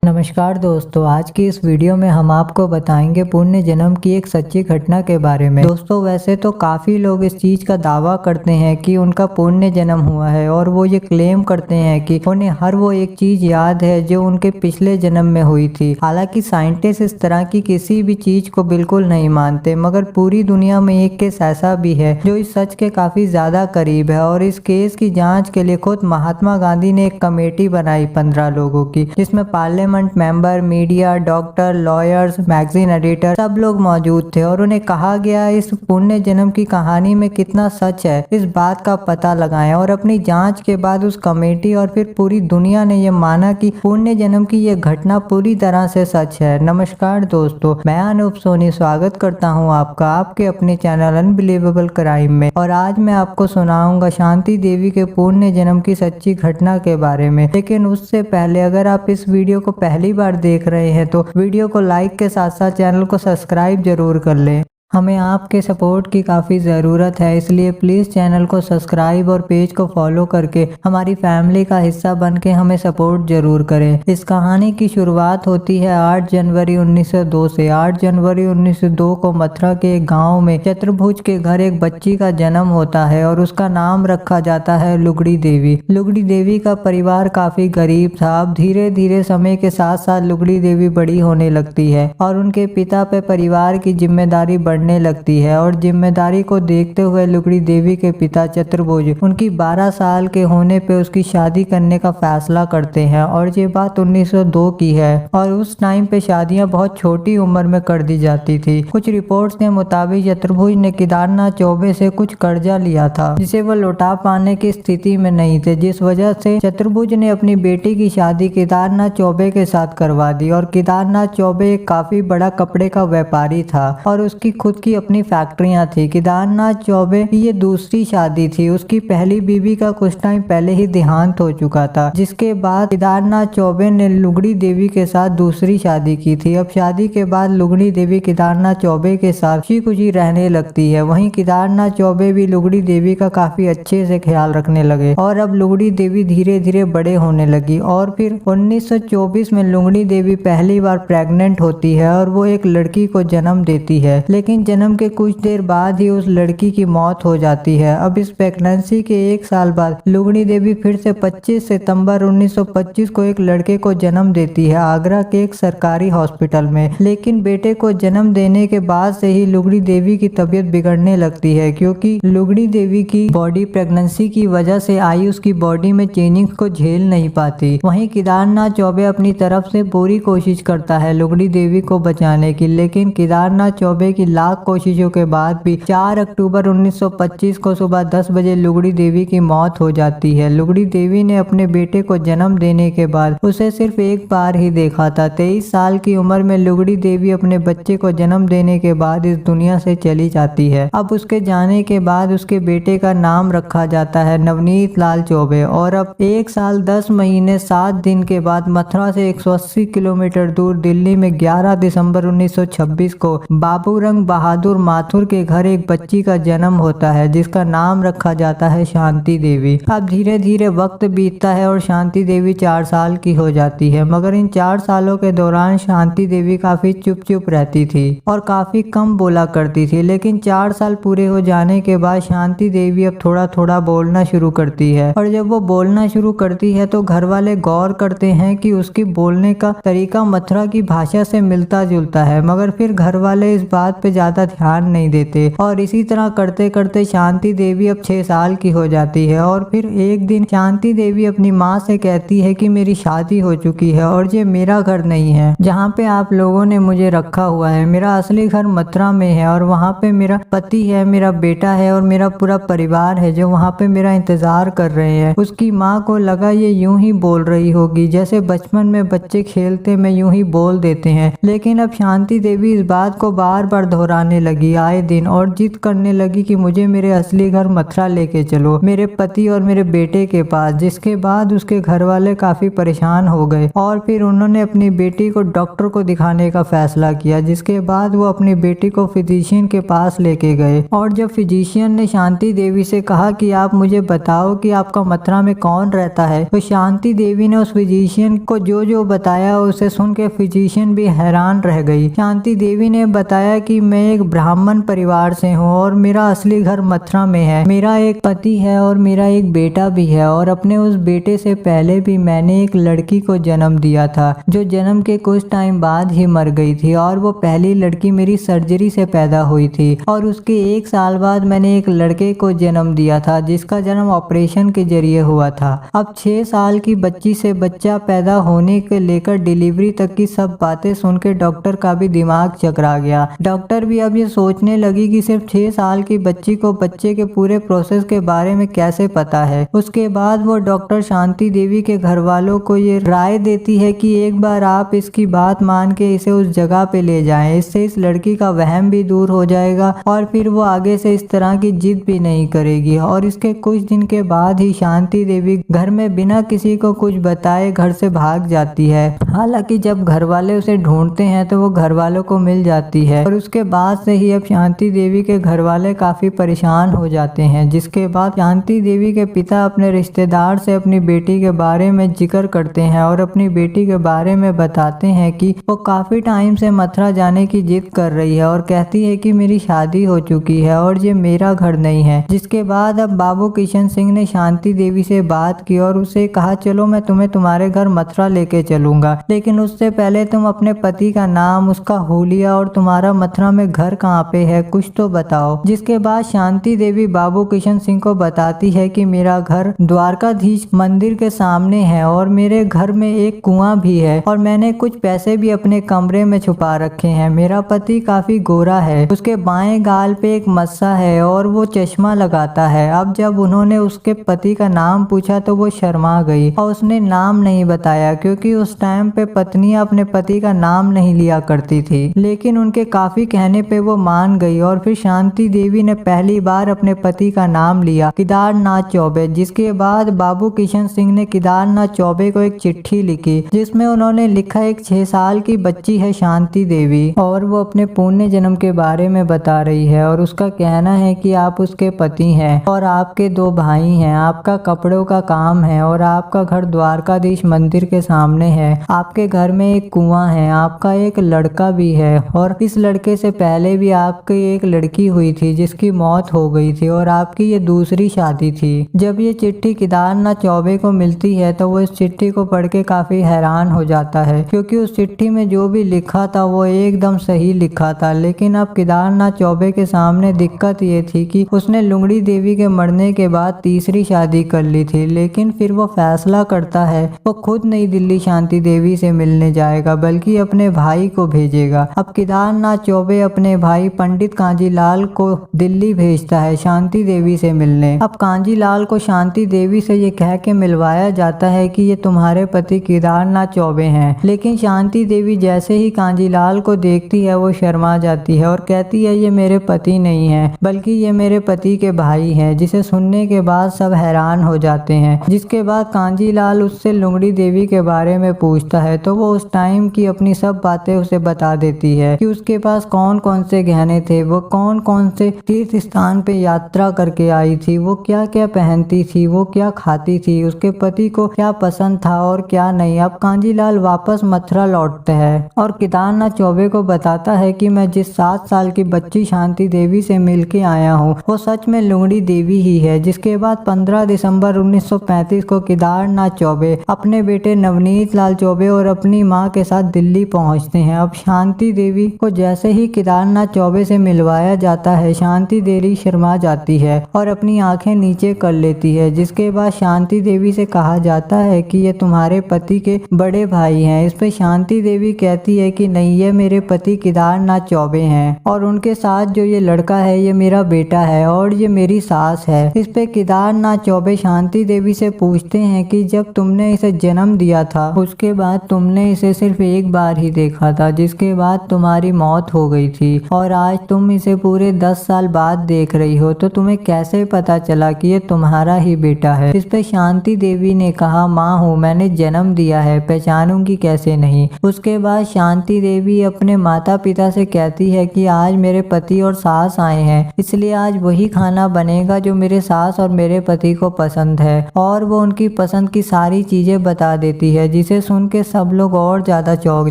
नमस्कार दोस्तों, आज की इस वीडियो में हम आपको बताएंगे पुण्य जन्म की एक सच्ची घटना के बारे में। दोस्तों, वैसे तो काफ़ी लोग इस चीज़ का दावा करते हैं कि उनका पुण्य जन्म हुआ है और वो ये क्लेम करते हैं कि उन्हें हर वो एक चीज़ याद है जो उनके पिछले जन्म में हुई थी। हालांकि साइंटिस्ट इस तरह की किसी भी चीज़ को बिल्कुल नहीं मानते, मगर पूरी दुनिया में एक केस ऐसा भी है जो इस सच के काफ़ी ज़्यादा करीब है। और इस केस की जाँच के लिए खुद महात्मा गांधी ने एक कमेटी बनाई 15 लोगों की, जिसमें parliament member, media, doctor, lawyers, magazine editor सब लोग मौजूद थे। और उन्हें कहा गया इस पुण्य जन्म की कहानी में कितना सच है, इस बात का पता लगाएं। और अपनी जांच के बाद उस कमेटी और फिर पूरी दुनिया ने यह माना कि पुण्य जन्म की यह घटना पूरी तरह से सच है। नमस्कार दोस्तों, मैं अनूप सोनी स्वागत करता हूं आपका आपके अपने चैनल अनबिलीवेबल क्राइम में। और आज मैं आपको सुनाऊंगा शांति देवी के पुण्य जन्म की सच्ची घटना के बारे में। लेकिन उससे पहले अगर आप इस वीडियो को पहली बार देख रहे हैं तो वीडियो को लाइक के साथ साथ चैनल को सब्सक्राइब जरूर कर लें। हमें आपके सपोर्ट की काफ़ी ज़रूरत है, इसलिए प्लीज़ चैनल को सब्सक्राइब और पेज को फॉलो करके हमारी फैमिली का हिस्सा बन के हमें सपोर्ट ज़रूर करें। इस कहानी की शुरुआत होती है 8 जनवरी 1902 से। 8 जनवरी 1902 को मथुरा के एक गांव में चतुर्भुज के घर एक बच्ची का जन्म होता है और उसका नाम रखा जाता है लुगड़ी देवी। लुगड़ी देवी का परिवार काफ़ी गरीब था। अब धीरे धीरे समय के साथ साथ लुगड़ी देवी बड़ी होने लगती है और उनके पिता पे परिवार की जिम्मेदारी बढ़ने लगती है। और जिम्मेदारी को देखते हुए लुगड़ी देवी के पिता चतुर्भुज उनकी 12 साल के होने पे उसकी शादी करने का फैसला करते हैं। और ये बात 1902 की है और उस टाइम पे शादियां बहुत छोटी उम्र में कर दी जाती थी। कुछ रिपोर्ट्स के मुताबिक चतुर्भुज ने केदारनाथ चौबे से कुछ कर्जा लिया था जिसे वो लौटा पाने की स्थिति में नहीं थे, जिस वजह से चतुर्भुज ने अपनी बेटी की शादी केदारनाथ चौबे के साथ करवा दी। और केदारनाथ चौबे एक काफी बड़ा कपड़े का व्यापारी था और उसकी खुद की अपनी फैक्ट्रियां थी। केदारनाथ चौबे की ये दूसरी शादी थी। उसकी पहली बीवी का कुछ टाइम पहले ही देहांत हो चुका था, जिसके बाद केदारनाथ चौबे ने लुगड़ी देवी के साथ दूसरी शादी की थी। अब शादी के बाद लुगड़ी देवी केदारनाथ चौबे के साथ खुशी खुशी रहने लगती है। वहीं केदारनाथ चौबे भी लुगड़ी देवी का काफी अच्छे से ख्याल रखने लगे और अब लुगड़ी देवी धीरे धीरे बड़े होने लगी। और फिर 1924 में लुगड़ी देवी पहली बार प्रेग्नेंट होती है और वो एक लड़की को जन्म देती है। लेकिन जन्म के कुछ देर बाद ही उस लड़की की मौत हो जाती है। अब इस प्रेगनेंसी के 1 साल बाद लुगड़ी देवी फिर से 25 सितंबर 1925 को एक लड़के को जन्म देती है आगरा के एक सरकारी हॉस्पिटल में। लेकिन बेटे को जन्म देने के बाद से ही लुगड़ी देवी की तबीयत बिगड़ने लगती है, क्योंकि लुगड़ी देवी की बॉडी प्रेगनेंसी की वजह से आई उसकी बॉडी में चेंजिंग को झेल नहीं पाती। वहीं केदारनाथ चौबे अपनी तरफ से पूरी कोशिश करता है लुगड़ी देवी को बचाने की, लेकिन केदारनाथ चौबे की लाख कोशिशों के बाद भी 4 अक्टूबर 1925 को सुबह 10 बजे लुगड़ी देवी की मौत हो जाती है। लुगड़ी देवी ने अपने बेटे को जन्म देने के बाद उसे सिर्फ एक बार ही देखा था। 23 साल की उम्र में लुगड़ी देवी अपने बच्चे को जन्म देने के बाद इस दुनिया से चली जाती है। अब उसके जाने के बाद उसके बेटे का नाम रखा जाता है नवनीत लाल चौबे। और अब 1 साल 10 महीने 7 दिन के बाद मथुरा से 180 किलोमीटर दूर दिल्ली में 11 दिसंबर 1926 को बाबूरंग बहादुर माथुर के घर एक बच्ची का जन्म होता है जिसका नाम रखा जाता है शांति देवी। अब धीरे धीरे वक्त बीतता है और शांति देवी 4 साल की हो जाती है। मगर इन 4 सालों के दौरान शांति देवी काफी चुप रहती थी और काफी कम बोला करती थी। लेकिन 4 साल पूरे हो जाने के बाद शांति देवी अब थोड़ा थोड़ा बोलना शुरू करती है। और जब वो बोलना शुरू करती है तो घर वाले गौर करते हैं कि उसकी बोलने का तरीका मथुरा की भाषा से मिलता जुलता है, मगर फिर घर वाले इस बात पे ज्यादा ध्यान नहीं देते। और इसी तरह करते करते शांति देवी अब 6 साल की हो जाती है। और फिर एक दिन शांति देवी अपनी माँ से कहती है कि मेरी शादी हो चुकी है और ये मेरा घर नहीं है जहाँ पे आप लोगों ने मुझे रखा हुआ है। मेरा असली घर मथुरा में है और वहाँ पे मेरा पति है, मेरा बेटा है और मेरा पूरा परिवार है जो वहाँ पे मेरा इंतजार कर रहे हैं। उसकी माँ को लगा ये यूं ही बोल रही होगी जैसे बचपन में बच्चे खेलते में यूं ही बोल देते हैं। लेकिन अब शांति देवी इस बात को बार बार दोहरा दोहराने लगी आए दिन और जिद करने लगी कि मुझे मेरे असली घर मथुरा लेके चलो, मेरे पति और मेरे बेटे के पास। जिसके बाद उसके घर वाले काफी परेशान हो गए और फिर उन्होंने अपनी बेटी को डॉक्टर को दिखाने का फैसला किया। जिसके बाद वो अपनी बेटी को फिजिशियन के पास लेके गए और जब फिजिशियन ने शांति देवी से कहा कि आप मुझे बताओ कि आपका मथुरा में कौन रहता है, तो शांति देवी ने उस फिजिशियन को जो जो बताया उसे सुन के फिजिशियन भी हैरान रह गई। शांति देवी ने बताया कि मैं एक ब्राह्मण परिवार से हूँ और मेरा असली घर मथुरा में है, मेरा एक पति है और मेरा एक बेटा भी है और अपने उस बेटे से पहले भी मैंने एक लड़की को जन्म दिया था जो जन्म के कुछ टाइम बाद ही मर गई थी और वो पहली लड़की मेरी सर्जरी से पैदा हुई थी और उसके 1 साल बाद मैंने एक लड़के को जन्म दिया था जिसका जन्म ऑपरेशन के जरिए हुआ था। अब 6 साल की बच्ची से बच्चा पैदा होने के लेकर डिलीवरी तक की सब बातें सुन के डॉक्टर का भी दिमाग चकरा गया। डॉक्टर भी अब ये सोचने लगी कि सिर्फ 6 साल की बच्ची को बच्चे के पूरे प्रोसेस के बारे में कैसे पता है। उसके बाद वो डॉक्टर शांति देवी के घर वालों को ये राय देती है कि एक बार आप इसकी बात मान के इसे उस जगह पे ले जाएं, इससे इस लड़की का वहम भी दूर हो जाएगा और फिर वो आगे से इस तरह की जिद भी नहीं करेगी। और इसके कुछ दिन के बाद ही शांति देवी घर में बिना किसी को कुछ बताए घर से भाग जाती है। हालांकि जब घर वाले उसे ढूंढते हैं तो वो घर वालों को मिल जाती है और उसके बाद से ही अब शांति देवी के घर वाले काफी परेशान हो जाते हैं। जिसके बाद शांति देवी के पिता अपने रिश्तेदार से अपनी बेटी के बारे में जिक्र करते हैं और अपनी बेटी के बारे में बताते हैं कि वो काफी टाइम से मथुरा जाने की जिद कर रही है और कहती है कि मेरी शादी हो चुकी है और ये मेरा घर नहीं है। जिसके बाद अब बाबू किशन सिंह ने शांति देवी से बात की और उसे कहा चलो मैं तुम्हें तुम्हारे घर मथुरा लेके चलूंगा, लेकिन उससे पहले तुम अपने पति का नाम, उसका हुलिया और तुम्हारा मथुरा में घर कहाँ पे है कुछ तो बताओ। जिसके बाद शांति देवी बाबू किशन सिंह को बताती है कि मेरा घर द्वारकाधीश मंदिर के सामने है और मेरे घर में एक कुआं भी है और मैंने कुछ पैसे भी अपने कमरे में छुपा रखे हैं। मेरा पति काफी गोरा है, उसके बाएं गाल पे एक मस्सा है और वो चश्मा लगाता है। अब जब उन्होंने उसके पति का नाम पूछा तो वो शर्मा गई और उसने नाम नहीं बताया क्योंकि उस टाइम पे पत्नियां अपने पति का नाम नहीं लिया करती थी। लेकिन उनके काफी कहने पे वो मान गई और फिर शांति देवी ने पहली बार अपने पति का नाम लिया, केदारनाथ चौबे। जिसके बाद बाबू किशन सिंह ने केदारनाथ चौबे को एक चिट्ठी लिखी जिसमें उन्होंने लिखा एक 6 साल की बच्ची है शांति देवी और वो अपने पुण्य जन्म के बारे में बता रही है और उसका कहना है कि आप उसके पति हैं और आपके 2 भाई हैं, आपका कपड़ों का काम है और आपका घर द्वारकाधीश मंदिर के सामने है, आपके घर में एक कुआं है, आपका एक लड़का भी है और इस लड़के से पहले भी आपकी एक लड़की हुई थी जिसकी मौत हो गई थी और आपकी ये दूसरी शादी थी। जब ये चिट्ठी केदारनाथ चौबे को मिलती है तो वो इस चिट्ठी को पढ़ के काफी हैरान हो जाता है क्योंकि उस चिट्ठी में जो भी लिखा था वो एकदम सही लिखा था। लेकिन अब केदारनाथ चौबे के सामने दिक्कत ये थी कि उसने लुंगड़ी देवी के मरने के बाद तीसरी शादी कर ली थी। लेकिन फिर वो फैसला करता है वो खुद नई दिल्ली शांति देवी से मिलने जाएगा बल्कि अपने भाई को भेजेगा। अब केदारनाथ चौबे अपने भाई पंडित कांजीलाल को दिल्ली भेजता है शांति देवी से मिलने। अब कांजीलाल को शांति देवी से ये कह के मिलवाया जाता है कि ये तुम्हारे पति केदारनाथ चौबे हैं। लेकिन शांति देवी जैसे ही कांजीलाल को देखती है वो शर्मा जाती है और कहती है ये मेरे पति नहीं है बल्कि ये मेरे पति के भाई हैं। जिसे सुनने के बाद सब हैरान हो जाते हैं। जिसके बाद कांजीलाल उससे लुंगड़ी देवी के बारे में पूछता है तो वो उस टाइम की अपनी सब बातें उसे बता देती है कि उसके पास कौन कौन से गहने थे, वो कौन कौन से तीर्थ स्थान पे यात्रा करके आई थी, वो क्या क्या पहनती थी, वो क्या खाती थी, उसके पति को क्या पसंद था और क्या नहीं। अब कांजीलाल वापस मथुरा लौटते हैं और केदारनाथ चौबे को बताता है कि मैं जिस 7 साल की बच्ची शांति देवी से मिलके आया हूँ वो सच में लुंगड़ी देवी ही है। जिसके बाद 15 दिसंबर 1935 को केदारनाथ चौबे अपने बेटे नवनीत लाल चौबे और अपनी माँ के साथ दिल्ली पहुँचते हैं। अब शांति देवी को जैसे ही केदारनाथ चौबे से मिलवाया जाता है शांति देवी शर्मा जाती है और अपनी आंखें नीचे कर लेती है। जिसके बाद शांति देवी से कहा जाता है कि ये तुम्हारे पति के बड़े भाई हैं। इस पे शांति देवी कहती है कि नहीं, ये मेरे पति केदारनाथ चौबे हैं और उनके साथ जो ये लड़का है ये मेरा बेटा है और ये मेरी सास है। इस पे केदारनाथ चौबे शांति देवी से पूछते हैं कि जब तुमने इसे जन्म दिया था उसके बाद तुमने इसे सिर्फ एक बार ही देखा था, जिसके बाद तुम्हारी मौत हो गई थी। थी और आज तुम इसे पूरे 10 साल बाद देख रही हो, तो तुम्हें कैसे पता चला कि ये तुम्हारा ही बेटा है। इस पे शांति देवी ने कहा, माँ हूँ, मैंने जन्म दिया है, पहचानूंगी कैसे नहीं। उसके बाद शांति देवी अपने माता पिता से कहती है कि आज मेरे पति और सास आए हैं, इसलिए आज वही खाना बनेगा जो मेरे सास और मेरे पति को पसंद है। और वो उनकी पसंद की सारी चीजें बता देती है, जिसे सुन के सब लोग और ज्यादा चौंक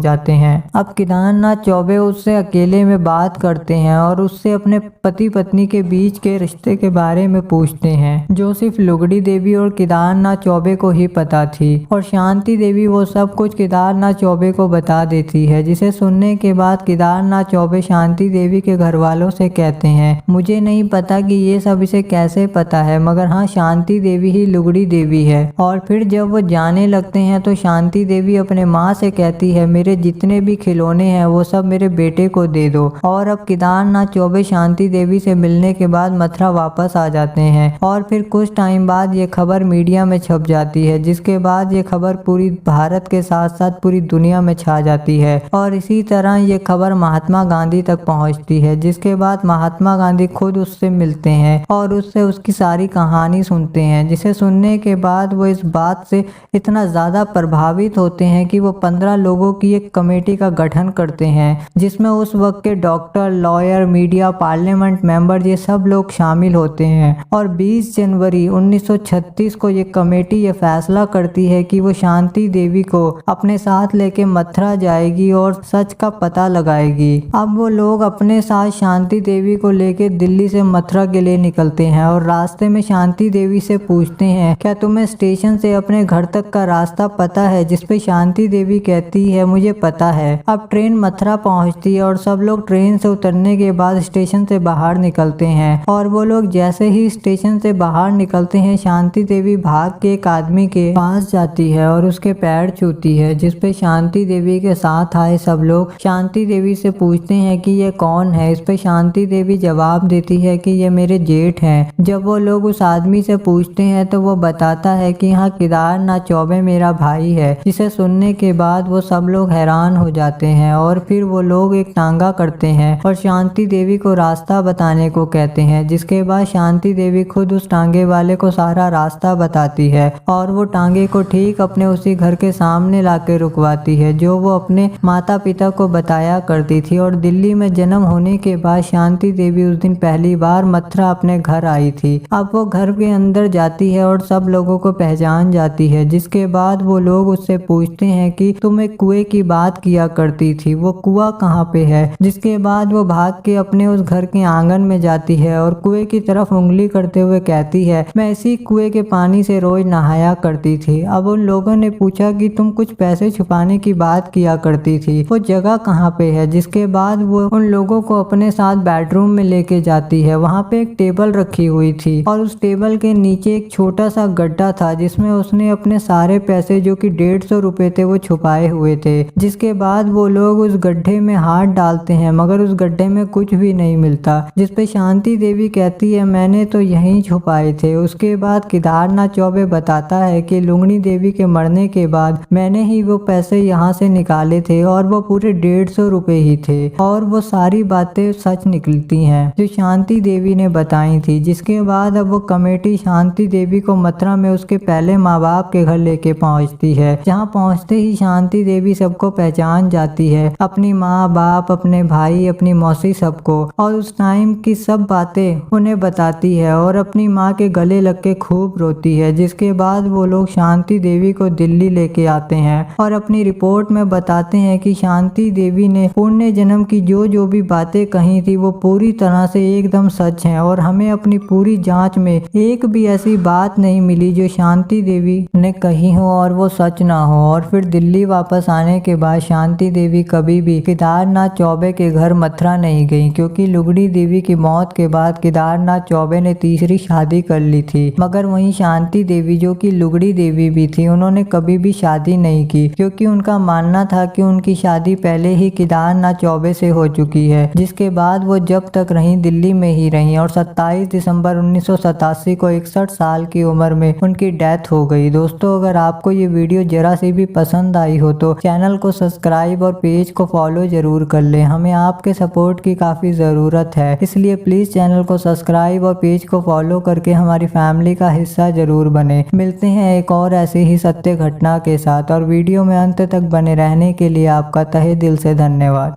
जाते हैं। अब केदारनाथ चौबे उससे अकेले में बात करते हैं और उससे अपने पति पत्नी के बीच के रिश्ते के बारे में पूछते हैं, जो सिर्फ लुगड़ी देवी और केदारनाथ चौबे को ही पता थी। और शांति देवी वो सब कुछ केदारनाथ चौबे को बता देती है, जिसे सुनने के बाद केदारनाथ चौबे शांति देवी के घर वालों से कहते हैं, मुझे नहीं पता कि ये सब इसे कैसे पता है, मगर हाँ, शांति देवी ही लुगड़ी देवी है। और फिर जब वो जाने लगते हैं तो शांति देवी अपने माँ से कहती है, मेरे जितने भी खिलौने हैं वो सब मेरे बेटे को दे दो। और अब केदारनाथ चौबे शांति देवी से मिलने के बाद मथुरा वापस आ जाते हैं और फिर कुछ टाइम बाद ये खबर मीडिया में छप जाती है, जिसके बाद ये खबर पूरी भारत के साथ साथ पूरी दुनिया में छा जाती है। और इसी तरह ये खबर महात्मा गांधी तक पहुंचती है, जिसके बाद महात्मा गांधी खुद उससे मिलते हैं और उससे उसकी सारी कहानी सुनते हैं, जिसे सुनने के बाद वो इस बात से इतना ज़्यादा प्रभावित होते हैं कि वो 15 लोगों की एक कमेटी का गठन करते हैं, जिसमें उस वक्त के doctor, lawyer, media, parliament member ये सब लोग शामिल होते हैं। और 20 जनवरी 1936 को ये कमेटी ये फैसला करती है कि वो शांति देवी को अपने साथ लेके मथुरा जाएगी और सच का पता लगाएगी। अब वो लोग अपने साथ शांति देवी को लेके दिल्ली से मथुरा के लिए निकलते हैं और रास्ते में शांति देवी से पूछते हैं, क्या तुम्हें स्टेशन से अपने घर तक का रास्ता पता है? जिसपे शांति देवी कहती है, मुझे पता है। अब ट्रेन मथुरा पहुंचती है और सब लोग ट्रेन से उतरने के बाद स्टेशन से बाहर निकलते हैं। और वो लोग जैसे ही स्टेशन से बाहर निकलते हैं, शांति देवी भाग के एक आदमी के पास जाती है और उसके पैर छूती है, जिसपे शांति देवी के साथ आए सब लोग शांति देवी से पूछते हैं कि ये कौन है। इस पे शांति देवी जवाब देती है कि ये मेरे जेठ हैं। जब वो लोग उस आदमी से पूछते हैं तो वो बताता है कि हाँ, केदारनाथ चौबे मेरा भाई है। जिसे सुनने के बाद वो सब लोग हैरान हो जाते हैं और फिर वो लोग एक टांगा करते हैं और शांति देवी को रास्ता बताने को कहते हैं, जिसके बाद शांति देवी खुद उस टांगे वाले को सारा रास्ता बताती है और वो टांगे को ठीक अपने उसी घर के सामने लाके रुकवाती है, जो वो अपने माता पिता को बताया करती थी। और दिल्ली में जन्म होने के बाद शांति देवी उस दिन पहली बार मथुरा अपने घर आई थी। अब वो घर के अंदर जाती है और सब लोगों को पहचान जाती है, जिसके बाद वो लोग उससे पूछते हैं कि तुम एक कुएं की बात किया करती थी, वो कुआं कहाँ पे है? जिसके बाद वो भाग के अपने उस घर के आंगन में जाती है और कुएं की तरफ उंगली करते हुए कहती है, मैं इसी कुएं के पानी से रोज नहाया करती थी। अब उन लोगों ने पूछा कि तुम कुछ पैसे छुपाने की बात किया करती थी, वो जगह कहाँ पे है? जिसके बाद वो उन लोगों को अपने साथ बेडरूम में लेके जाती है। वहाँ पे एक टेबल रखी हुई थी और उस टेबल के नीचे एक छोटा सा गड्ढा था, जिसमें उसने अपने सारे पैसे जो कि 150 रुपए थे वो छुपाए हुए थे। जिसके बाद वो लोग उस गड्ढे में हाथ डालते हैं, मगर उस गड्ढे में कुछ भी नहीं मिलता। जिसपे शांति देवी कहती है, मैंने तो यहीं छुपाए थे। उसके बाद केदारनाथ चौबे बताता है कि लुगड़ी देवी के मरने के बाद मैंने ही वो पैसे यहाँ से निकाले थे और वो पूरे 150 रुपए ही थे। और वो सारी बातें सच निकलती हैं जो शांति देवी ने बताई थी। जिसके बाद अब वो कमेटी शांति देवी को मथुरा में उसके पहले माँ बाप के घर लेके पहुँचती है। जहाँ पहुँचते ही शांति देवी सबको पहचान जाती है, अपनी माँ बाप, अपने भाई, अपनी मौसी, सबको। और उस टाइम की सब बातें उन्हें बताती है और अपनी माँ के गले लग के खूब रोती है। जिसके बाद वो लोग शांति देवी को दिल्ली लेके आते हैं और अपनी रिपोर्ट में बताते हैं कि शांति देवी ने पुण्य जन्म की जो भी बातें कही थी वो पूरी तरह से एकदम सच है और हमें अपनी पूरी जांच में एक भी ऐसी बात नहीं मिली जो शांति देवी ने कही हो और वो सच ना हो। और फिर दिल्ली वापस आने के बाद शांति देवी कभी भी केदारनाथ चौबे के घर मथुरा नहीं गई, क्योंकि लुगड़ी देवी की मौत के बाद केदारनाथ चौबे ने तीसरी शादी कर ली थी। मगर वहीं शांति देवी, जो कि लुगड़ी देवी भी थी, उन्होंने कभी भी शादी नहीं की, क्योंकि उनका मानना था कि उनकी शादी पहले ही केदारनाथ चौबे से हो चुकी है। जिसके बाद वो जब तक रही दिल्ली में ही रही और 27 दिसंबर 1987 को 61 साल की उम्र में उनकी डेथ हो गई। दोस्तों, अगर आपको ये वीडियो जरा सी भी पसंद आई हो तो चैनल को सब्सक्राइब और पेज को फॉलो जरूर कर लें। हमें आपके सपोर्ट की काफ़ी ज़रूरत है, इसलिए प्लीज़ चैनल को सब्सक्राइब और पेज को फॉलो करके हमारी फैमिली का हिस्सा ज़रूर बने। मिलते हैं एक और ऐसी ही सत्य घटना के साथ, और वीडियो में अंत तक बने रहने के लिए आपका तहे दिल से धन्यवाद।